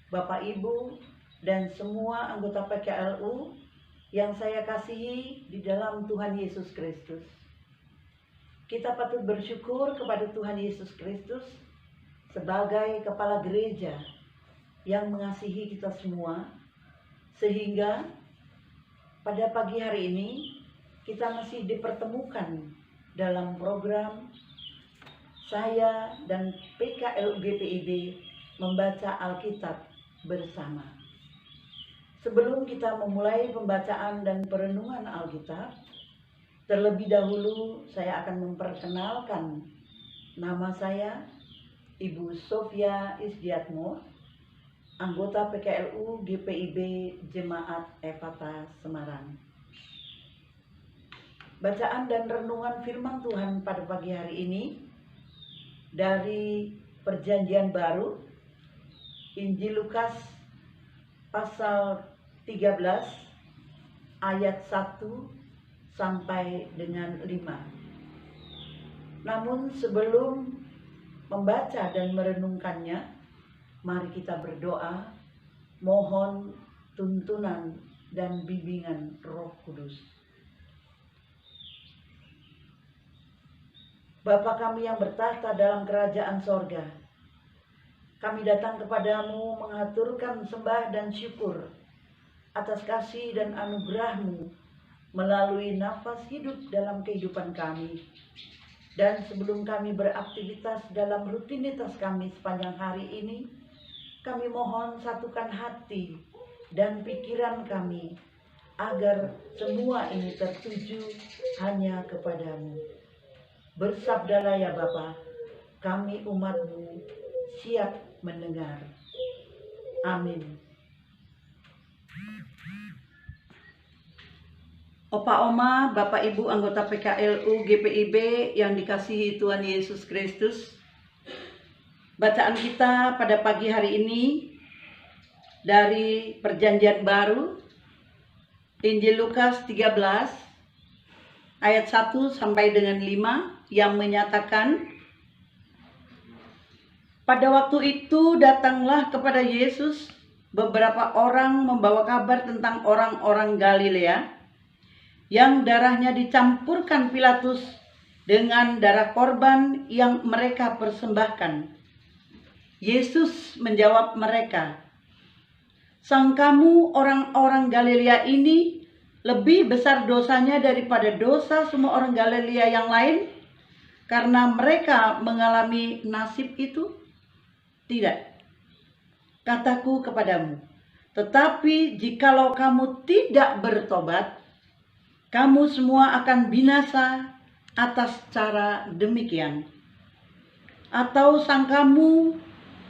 Bapak Ibu, dan semua anggota PKLU yang saya kasihi di dalam Tuhan Yesus Kristus. Kita patut bersyukur kepada Tuhan Yesus Kristus sebagai kepala gereja yang mengasihi kita semua, sehingga pada pagi hari ini kita masih dipertemukan dalam program saya dan PKLU GPIB membaca Alkitab bersama. Sebelum kita memulai pembacaan dan perenungan Alkitab, terlebih dahulu saya akan memperkenalkan nama saya Ibu Sofia Isdiatmo, anggota PKLU GPIB Jemaat Ephatha Semarang. Bacaan dan renungan firman Tuhan pada pagi hari ini dari Perjanjian Baru, Injil Lukas pasal 13 ayat 1 sampai dengan 5. Namun sebelum membaca dan merenungkannya, mari kita berdoa, mohon tuntunan dan bimbingan Roh Kudus. Bapa kami yang bertahta dalam kerajaan sorga, kami datang kepadamu mengaturkan sembah dan syukur atas kasih dan anugerah-Mu melalui nafas hidup dalam kehidupan kami. Dan sebelum kami beraktivitas dalam rutinitas kami sepanjang hari ini, kami mohon satukan hati dan pikiran kami agar semua ini tertuju hanya kepadamu. Bersabdalah ya Bapa, kami umat-Mu siap mendengar. Amin. Opa Oma, Bapak Ibu anggota PKLU GPIB yang dikasihi Tuhan Yesus Kristus. Bacaan kita pada pagi hari ini dari Perjanjian Baru, Injil Lukas 13 ayat 1 sampai dengan 5 yang menyatakan, pada waktu itu datanglah kepada Yesus beberapa orang membawa kabar tentang orang-orang Galilea yang darahnya dicampurkan Pilatus dengan darah korban yang mereka persembahkan. Yesus menjawab mereka, "Sangkamu orang-orang Galilea ini lebih besar dosanya daripada dosa semua orang Galilea yang lain karena mereka mengalami nasib itu? Tidak, kataku kepadamu, tetapi jikalau kamu tidak bertobat, kamu semua akan binasa atas cara demikian. Atau sangkamu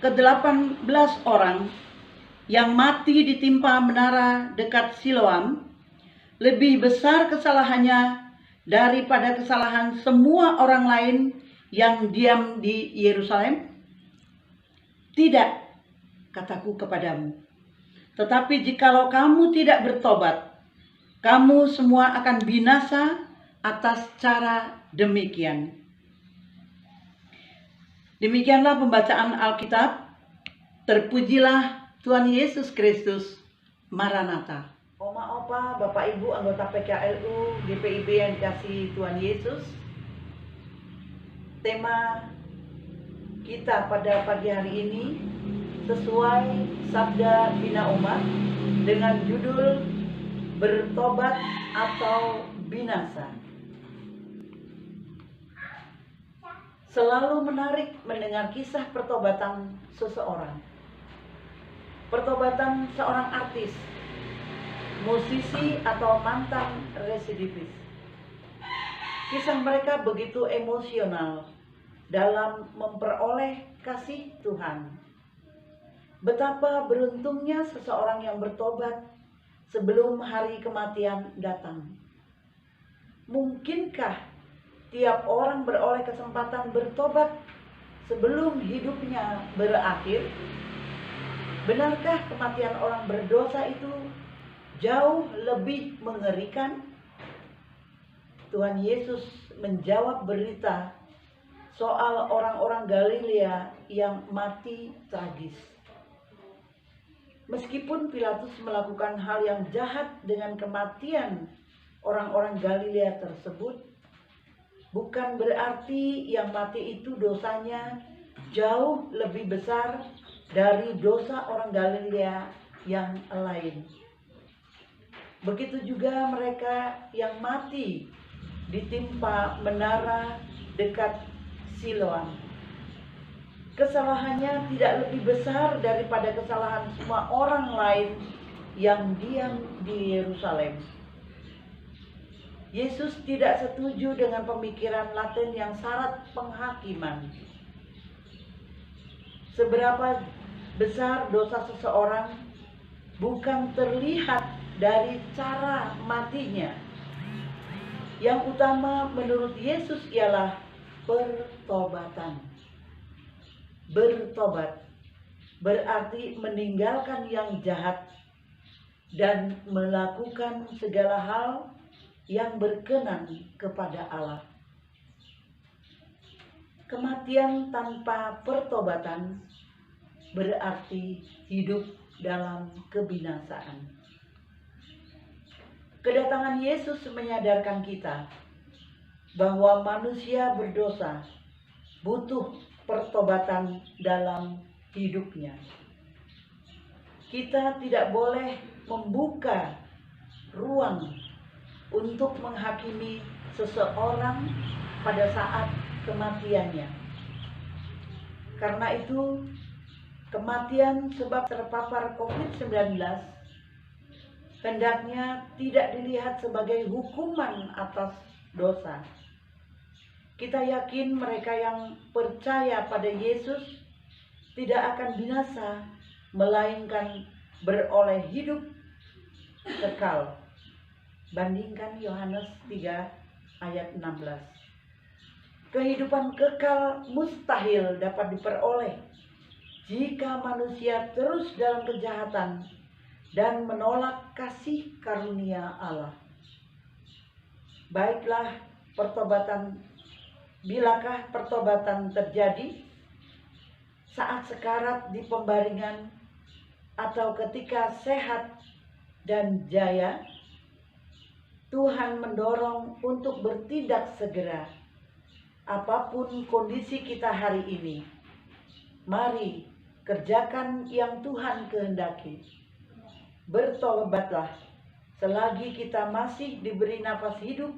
ke-18 orang yang mati ditimpa menara dekat Siloam lebih besar kesalahannya daripada kesalahan semua orang lain yang diam di Yerusalem? Tidak, kataku kepadamu. Tetapi jikalau kamu tidak bertobat, kamu semua akan binasa atas cara demikian." Demikianlah pembacaan Alkitab. Terpujilah Tuhan Yesus Kristus. Maranatha. Oma, opa, Bapak Ibu anggota PKLU GPIB yang dikasihi Tuhan Yesus. Tema kita pada pagi hari ini sesuai sabda Bina Umat dengan judul Bertobat atau Binasa. Selalu menarik mendengar kisah pertobatan seseorang. Pertobatan seorang artis, musisi atau mantan residivis. Kisah mereka begitu emosional dalam memperoleh kasih Tuhan. Betapa beruntungnya seseorang yang bertobat sebelum hari kematian datang. Mungkinkah tiap orang beroleh kesempatan bertobat sebelum hidupnya berakhir? Benarkah kematian orang berdosa itu jauh lebih mengerikan? Tuhan Yesus menjawab berita soal orang-orang Galilea yang mati tragis. Meskipun Pilatus melakukan hal yang jahat dengan kematian orang-orang Galilea tersebut, bukan berarti yang mati itu dosanya jauh lebih besar dari dosa orang Galilea yang lain. Begitu juga mereka yang mati ditimpa menara dekat Siloam. Kesalahannya tidak lebih besar daripada kesalahan semua orang lain yang diam di Yerusalem. Yesus tidak setuju dengan pemikiran Latin yang syarat penghakiman. Seberapa besar dosa seseorang bukan terlihat dari cara matinya. Yang utama menurut Yesus ialah pertobatan. Bertobat berarti meninggalkan yang jahat dan melakukan segala hal yang berkenan kepada Allah. Kematian tanpa pertobatan berarti hidup dalam kebinasaan. Kedatangan Yesus menyadarkan kita bahwa manusia berdosa butuh pertobatan dalam hidupnya. Kita tidak boleh membuka ruang untuk menghakimi seseorang pada saat kematiannya. Karena itu, kematian sebab terpapar COVID-19 hendaknya tidak dilihat sebagai hukuman atas dosa. Kita yakin mereka yang percaya pada Yesus tidak akan binasa, melainkan beroleh hidup kekal. Bandingkan Yohanes 3 ayat 16. Kehidupan kekal mustahil dapat diperoleh jika manusia terus dalam kejahatan dan menolak kasih karunia Allah. Bilakah pertobatan terjadi saat sekarat di pembaringan atau ketika sehat dan jaya? Tuhan mendorong untuk bertindak segera. Apapun kondisi kita hari ini, mari kerjakan yang Tuhan kehendaki. Bertobatlah selagi kita masih diberi nafas hidup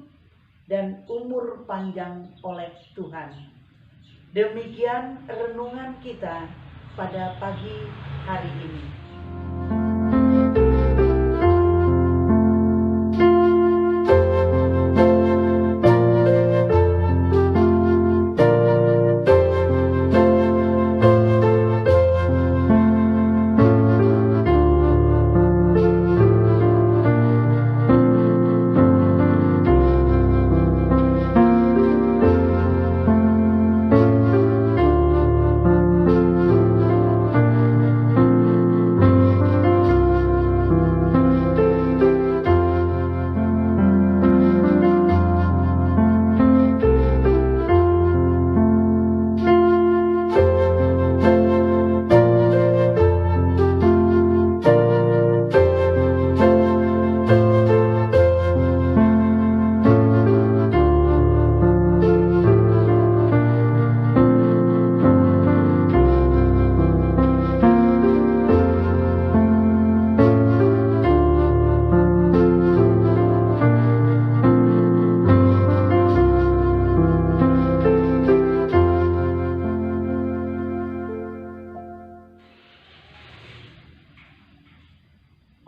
dan umur panjang oleh Tuhan. Demikian renungan kita pada pagi hari ini.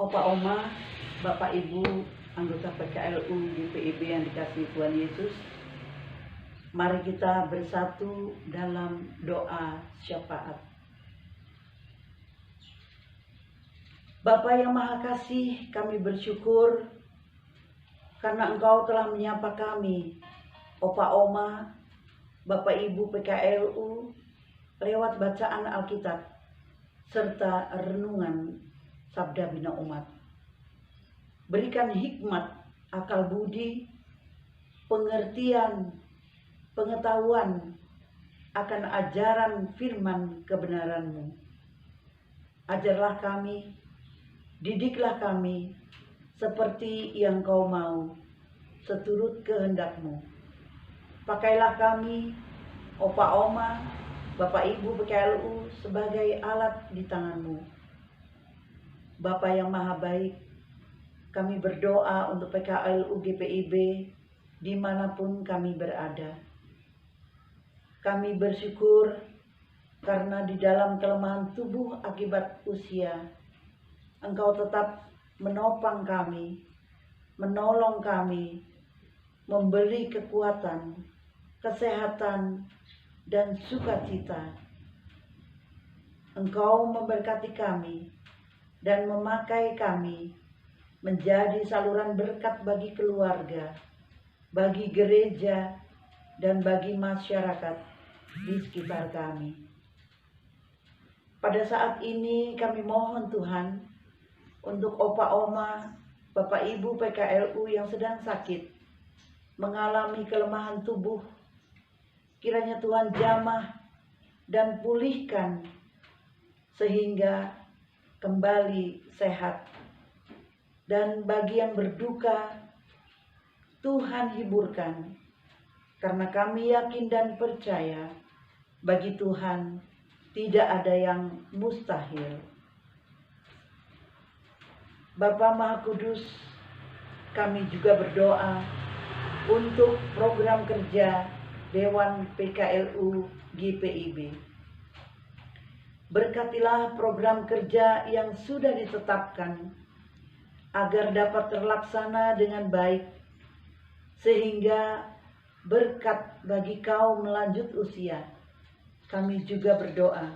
Opa Oma, Bapak Ibu, anggota PKLU di PIB yang dikasihi Tuhan Yesus, mari kita bersatu dalam doa syafaat. Bapa yang Maha Kasih, kami bersyukur karena Engkau telah menyapa kami, Opa Oma, Bapak Ibu PKLU, lewat bacaan Alkitab, serta renungan Sabda Bina Umat. Berikan hikmat, akal budi, pengertian, pengetahuan akan ajaran firman kebenaran-Mu. Ajarlah kami Didiklah kami seperti yang Kau mau, seturut kehendak-Mu. Pakailah kami, Opa Oma, Bapak Ibu PKLU sebagai alat di tangan-Mu. Bapa yang Maha Baik, kami berdoa untuk PKLU GPIB dimanapun kami berada. Kami bersyukur karena di dalam kelemahan tubuh akibat usia, Engkau tetap menopang kami, menolong kami, memberi kekuatan, kesehatan, dan sukacita. Engkau memberkati kami dan memakai kami menjadi saluran berkat bagi keluarga, bagi gereja, dan bagi masyarakat di sekitar kami. Pada saat ini kami mohon Tuhan untuk Opa Oma, Bapak Ibu PKLU yang sedang sakit, mengalami kelemahan tubuh. Kiranya Tuhan jamah dan pulihkan sehingga kembali sehat. Dan bagi yang berduka, Tuhan hiburkan. Karena kami yakin dan percaya bagi Tuhan tidak ada yang mustahil. Bapa Maha Kudus, kami juga berdoa untuk program kerja Dewan PKLU GPIB. Berkatilah program kerja yang sudah ditetapkan agar dapat terlaksana dengan baik, sehingga berkat bagi kaum lanjut usia. Kami juga berdoa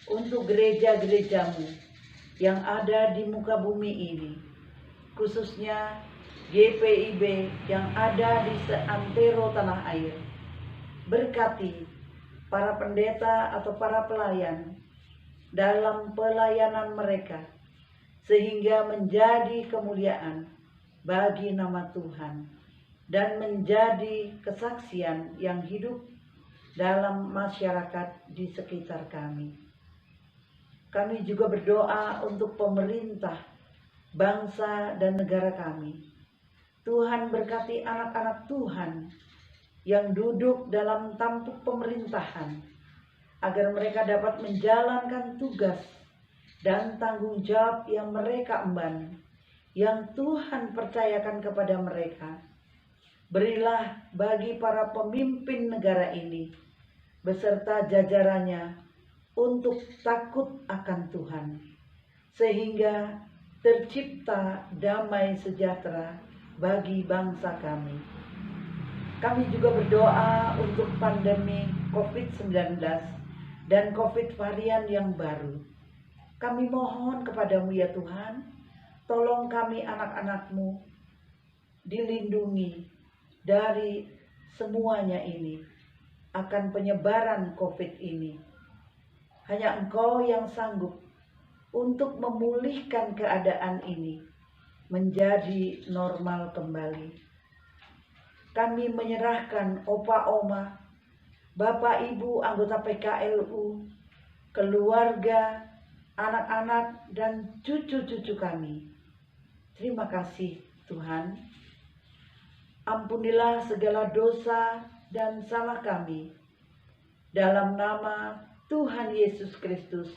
untuk gereja-gerejamu yang ada di muka bumi ini, khususnya GPIB yang ada di seantero tanah air. Berkati para pendeta atau para pelayan dalam pelayanan mereka, sehingga menjadi kemuliaan bagi nama Tuhan dan menjadi kesaksian yang hidup dalam masyarakat di sekitar kami. Kami juga berdoa untuk pemerintah, bangsa, dan negara kami. Tuhan berkati anak-anak Tuhan yang duduk dalam tampuk pemerintahan, agar mereka dapat menjalankan tugas dan tanggung jawab yang mereka emban, yang Tuhan percayakan kepada mereka. Berilah bagi para pemimpin negara ini beserta jajarannya untuk takut akan Tuhan, sehingga tercipta damai sejahtera bagi bangsa kami. Kami juga berdoa untuk pandemi COVID-19 dan COVID varian yang baru. Kami mohon kepadamu ya Tuhan, tolong kami anak-anak-Mu dilindungi dari semuanya ini, akan penyebaran COVID ini. Hanya Engkau yang sanggup untuk memulihkan keadaan ini menjadi normal kembali. Kami menyerahkan Opa Oma, Bapak Ibu anggota PKLU, keluarga, anak-anak, dan cucu-cucu kami. Terima kasih Tuhan. Ampunilah segala dosa dan salah kami. Dalam nama Tuhan Yesus Kristus,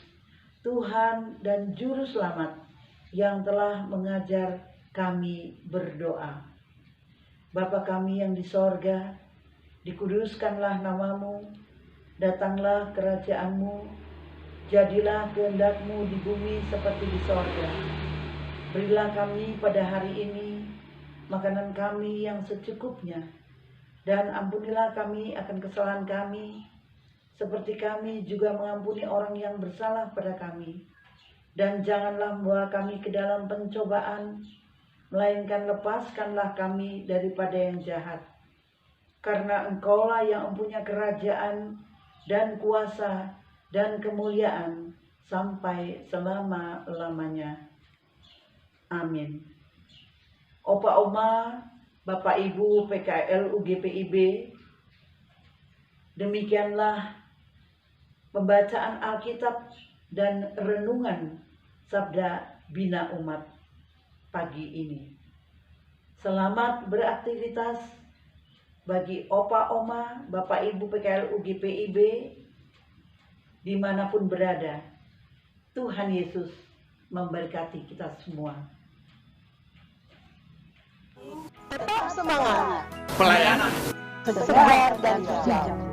Tuhan dan Juru Selamat yang telah mengajar kami berdoa. Bapa kami yang di sorga, dikuduskanlah namamu, datanglah kerajaan-Mu, jadilah kehendak-Mu di bumi seperti di sorga. Berilah kami pada hari ini makanan kami yang secukupnya, dan ampunilah kami akan kesalahan kami, seperti kami juga mengampuni orang yang bersalah pada kami. Dan janganlah membawa kami ke dalam pencobaan, melainkan lepaskanlah kami daripada yang jahat. Karena Engkaulah yang mempunyai kerajaan dan kuasa dan kemuliaan sampai selama-lamanya. Amin. Opa Oma, Bapak Ibu PKLU GPIB, demikianlah pembacaan Alkitab dan renungan Sabda Bina Umat pagi ini. Selamat beraktivitas bagi Opa Oma, Bapak Ibu PKL UGPIB dimanapun berada. Tuhan Yesus memberkati kita semua. Tetap semangat, Pelayanan segar dan bijak.